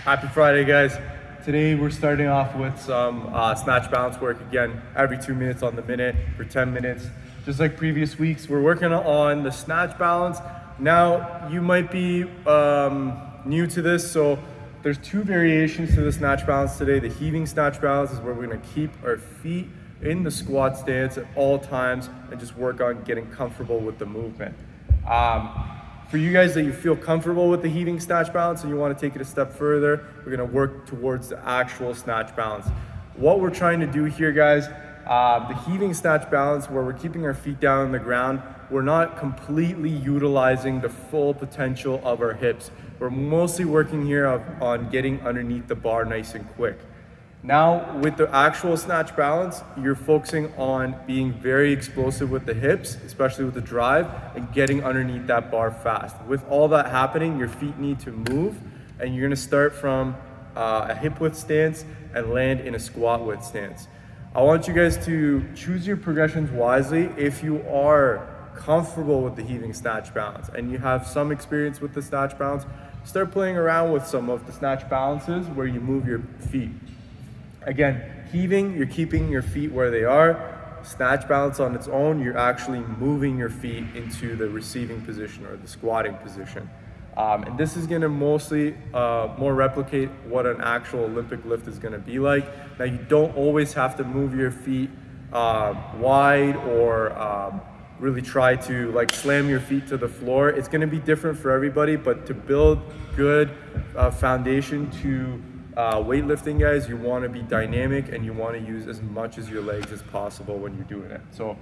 Happy Friday, guys. Today we're starting off with some snatch balance work again, every 2 minutes on the minute for 10 minutes. Just like previous weeks, we're working on the snatch balance. Now, you might be new to this, so there's two variations to the snatch balance today. The heaving snatch balance is where we're gonna keep our feet in the squat stance at all times and just work on getting comfortable with the movement. For you guys that you feel comfortable with the heaving snatch balance and you want to take it a step further, we're going to work towards the actual snatch balance. What we're trying to do here, guys, the heaving snatch balance, where we're keeping our feet down on the ground, we're not completely utilizing the full potential of our hips. We're mostly working here on getting underneath the bar nice and quick. Now, with the actual snatch balance, you're focusing on being very explosive with the hips, especially with the drive, and getting underneath that bar fast. With all that happening, your feet need to move, and you're gonna start from a hip width stance and land in a squat width stance. I want you guys to choose your progressions wisely. If you are comfortable with the heaving snatch balance and you have some experience with the snatch balance, start playing around with some of the snatch balances where you move your feet. Again, heaving, you're keeping your feet where they are. Snatch balance on its own, you're actually moving your feet into the receiving position or the squatting position. And this is gonna mostly more replicate what an actual Olympic lift is gonna be like. Now, you don't always have to move your feet wide or really try to like slam your feet to the floor. It's gonna be different for everybody, but to build good foundation to weightlifting, guys, you want to be dynamic and you want to use as much as your legs as possible when you're doing it. So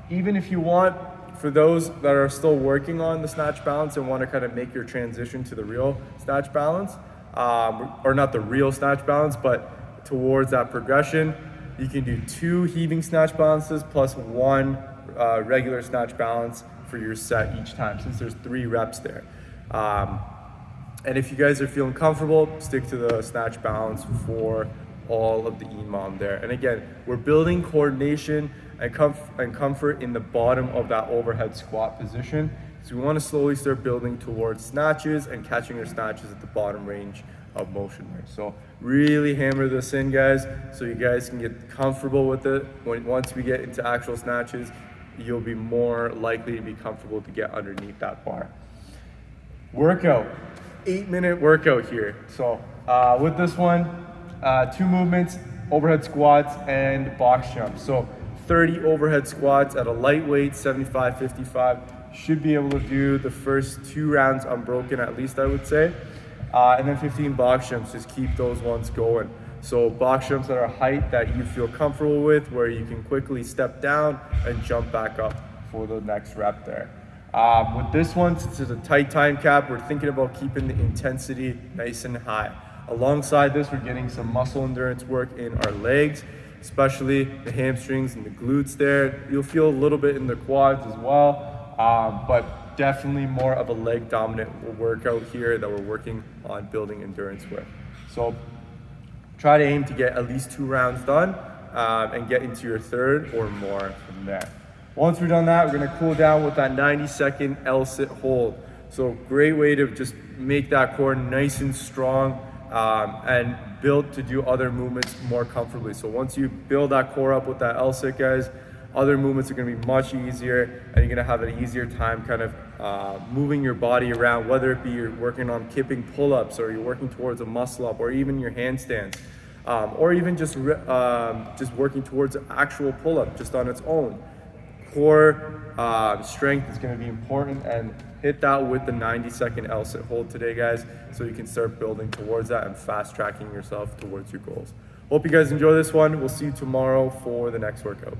even if you want, for those that are still working on the snatch balance and want to kind of make your transition to the real snatch balance, or not the real snatch balance, but towards that progression, you can do 2 heaving snatch balances plus 1 regular snatch balance for your set each time, since there's 3 reps there. And if you guys are feeling comfortable, stick to the snatch balance for all of the EMOM there. And again, we're building coordination and comfort in the bottom of that overhead squat position. So we want to slowly start building towards snatches and catching your snatches at the bottom range of motion there. So really hammer this in, guys, so you guys can get comfortable with it. Once we get into actual snatches, you'll be more likely to be comfortable to get underneath that bar. Workout. 8-minute workout here. So with this one, 2 movements, overhead squats and box jumps. So 30 overhead squats at a lightweight 75-55. Should be able to do the first 2 rounds unbroken, at least I would say. And then 15 box jumps, just keep those ones going. So box jumps that are height that you feel comfortable with, where you can quickly step down and jump back up for the next rep there. With this one, since it's a tight time cap, we're thinking about keeping the intensity nice and high. Alongside this, we're getting some muscle endurance work in our legs, especially the hamstrings and the glutes there. You'll feel a little bit in the quads as well, but definitely more of a leg dominant workout here that we're working on building endurance with. So try to aim to get at least 2 rounds done and get into your 3rd or more from there. Once we're done that, we're gonna cool down with that 90-second L-sit hold. So great way to just make that core nice and strong and build to do other movements more comfortably. So once you build that core up with that L-sit, guys, other movements are gonna be much easier and you're gonna have an easier time kind of moving your body around, whether it be you're working on kipping pull-ups or you're working towards a muscle up or even your handstands. Or even just working towards an actual pull-up just on its own. Core strength is going to be important, and hit that with the 90-second L-sit hold today, guys, so you can start building towards that and fast tracking yourself towards your goals. Hope you guys enjoy this one. We'll see you tomorrow for the next workout.